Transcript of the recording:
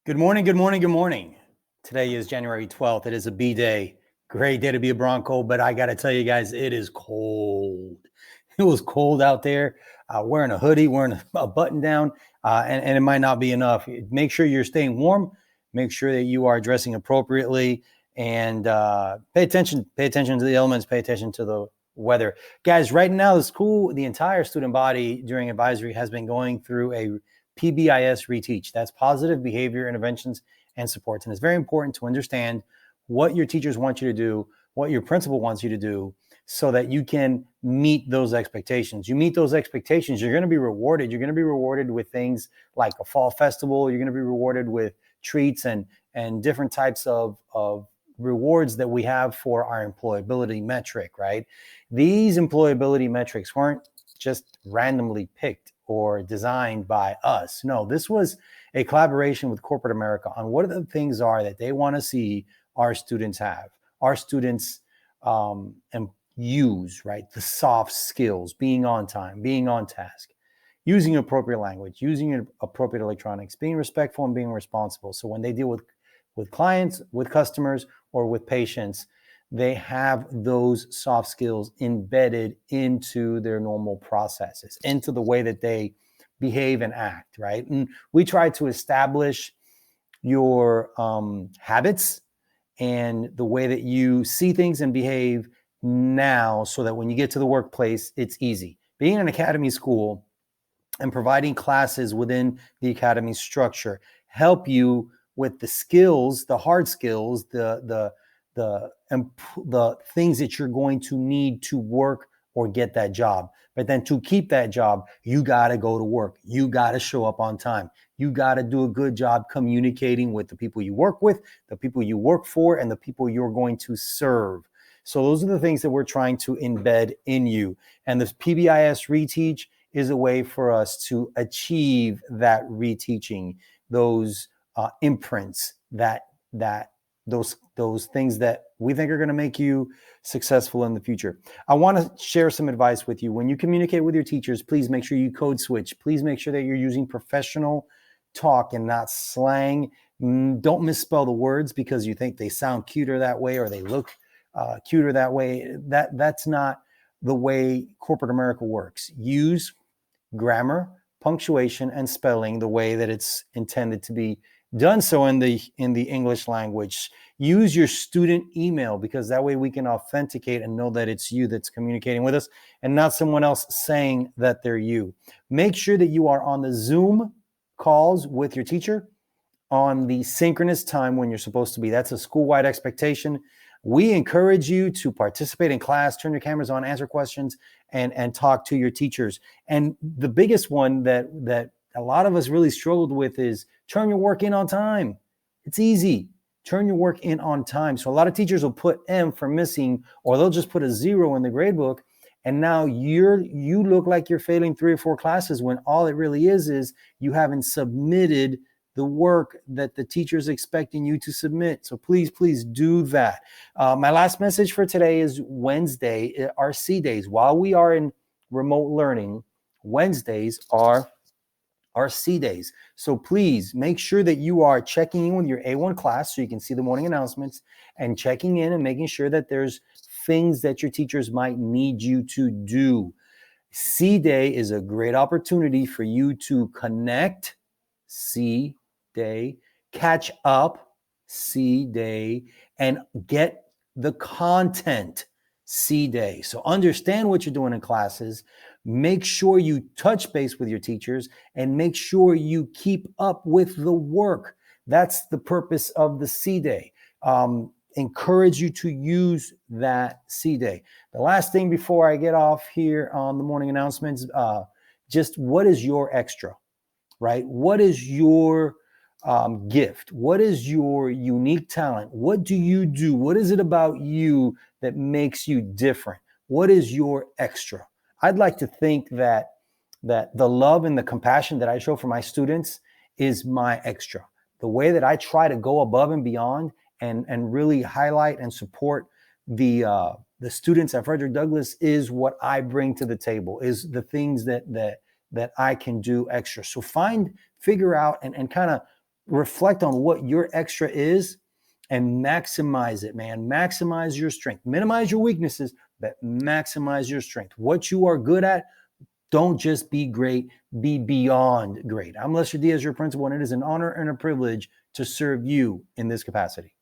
Good morning, good morning, good morning. Today is January 12th. It is a B day. Great day to be a Bronco, but I got to tell you guys, it is cold. It was cold out there. Wearing a hoodie, wearing a button down, and it might not be enough. Make sure you're staying warm. Make sure that you are dressing appropriately, and pay attention. Pay attention to the elements. Pay attention to the weather, guys. Right now, the entire student body during advisory has been going through a PBIS reteach. That's positive behavior interventions and supports. And it's very important to understand what your teachers want you to do, what your principal wants you to do, so that you can meet those expectations. You meet those expectations, you're going to be rewarded. You're going to be rewarded with things like a fall festival. You're going to be rewarded with treats and different types of rewards that we have for our employability metric, right? These employability metrics weren't just randomly picked or designed by us. No, this was a collaboration with corporate America on what the things are that they want to see our students have, our students and use, right? The soft skills, being on time, being on task, using appropriate language, using appropriate electronics, being respectful and being responsible. So when they deal with clients, with customers, or with patients, they have those soft skills embedded into their normal processes, into the way that they behave and act, right? And we try to establish your habits and the way that you see things and behave now, so that when you get to the workplace, it's easy. Being an academy school and providing classes within the academy structure help you with the skills, the hard skills, the things that you're going to need to work or get that job. But then to keep that job, you got to go to work. You got to show up on time. You got to do a good job communicating with the people you work with, the people you work for, and the people you're going to serve. So those are the things that we're trying to embed in you. And this PBIS reteach is a way for us to achieve that reteaching, those imprints, those things that we think are going to make you successful in the future. I want to share some advice with you. When you communicate with your teachers, please make sure you code switch. Please make sure that you're using professional talk and not slang. Don't misspell the words because you think they sound cuter that way or they look cuter that way. That's not the way corporate America works. Use grammar, punctuation, and spelling the way that it's intended to be done so in the English language. Use your student email, because that way we can authenticate and know that it's you that's communicating with us and not someone else saying that they're you. Make sure that you are on the Zoom calls with your teacher on the synchronous time when you're supposed to be. That's a school-wide expectation. We encourage you to participate in class, turn your cameras on, answer questions, and talk to your teachers. And the biggest one that a lot of us really struggled with is turn your work in on time. It's easy. Turn your work in on time. So a lot of teachers will put M for missing, or they'll just put a 0 in the grade book. And now you look like you're failing 3 or 4 classes when all it really is you haven't submitted the work that the teacher is expecting you to submit. So please do that. My last message for today is Wednesday, our C days. While we are in remote learning, Wednesdays are our C days. So please make sure that you are checking in with your A1 class so you can see the morning announcements, and checking in and making sure that there's things that your teachers might need you to do. C day is a great opportunity for you to connect, C day, catch up, C day, and get the content, C day. So understand what you're doing in classes. Make sure you touch base with your teachers and make sure you keep up with the work. That's the purpose of the C day. Encourage you to use that C day. The last thing before I get off here on the morning announcements, just what is your extra, right? What is your gift? What is your unique talent? What do you do? What is it about you that makes you different? What is your extra? I'd like to think that the love and the compassion that I show for my students is my extra. The way that I try to go above and beyond and really highlight and support the students at Frederick Douglass is what I bring to the table, is the things that I can do extra. So figure out and kind of reflect on what your extra is and maximize it, man. Maximize your strength. Minimize your weaknesses, but maximize your strength. What you are good at, don't just be great, be beyond great. I'm Lester Diaz, your principal, and it is an honor and a privilege to serve you in this capacity.